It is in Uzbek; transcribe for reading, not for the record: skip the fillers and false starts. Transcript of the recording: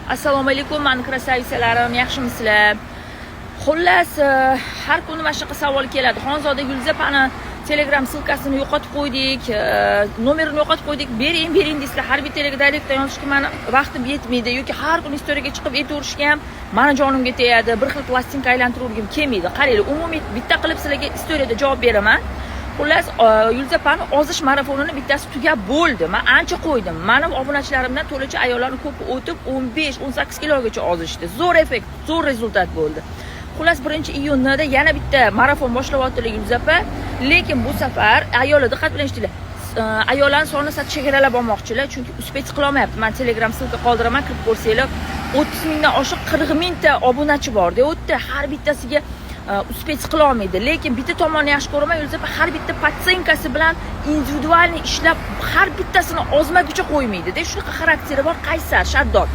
Assalomu alaykum, men krasavitsalarim, yaxshimisizlar? Xullas, har kuni mana shunaqa savol keladi. Xonzoda Gulzapani Telegram silkasini yo'qotib qo'ydik, nomerini yo'qotib qo'ydik. Bering deysizlar. Har bir telegrafikda yozishga meni vaqtim yetmaydi yoki har kuni istoriyaga chiqib aytaverishga ham meni jonimga tegadi. Bir xil plastinka aylantirib kelmaydi. Qaranglar, umumiy bitta qilib sizlarga istoriyada javob beraman. Xullas, Gulzapani ozish marafonini bittasi tugab bo'ldi. Men ancha qo'ydim. Mening obunachilarimdan to'lachi ayollarning ko'pi o'tib 15-18 kilogacha ozishdi. Zo'r effekt, zo'r rezultat bo'ldi. Xullas, 1-iyunda yana bitta marafon boshlayaptilar Gulzapa, lekin bu safar ayollar diqqat bilan eshitinglar. Ayollarning sonini chegaralab olmoqchilar, chunki uspech qilolmayapti. Men Telegram silka qoldiraman, kirib ko'rsanglar, 30 mingdan oshiq 40 mingta obunachi bor-da, o'tdi. Har bittasiga uspech qila olmaydi, lekin bitta tomonni yaxshi ko'raman, Gulzapa har bitta patsenkasi bilan individualni ishlab har bittasini ozmaguncha qo'ymaydi-da. Shunaqa xarakteri bor, qaysar, shaddod.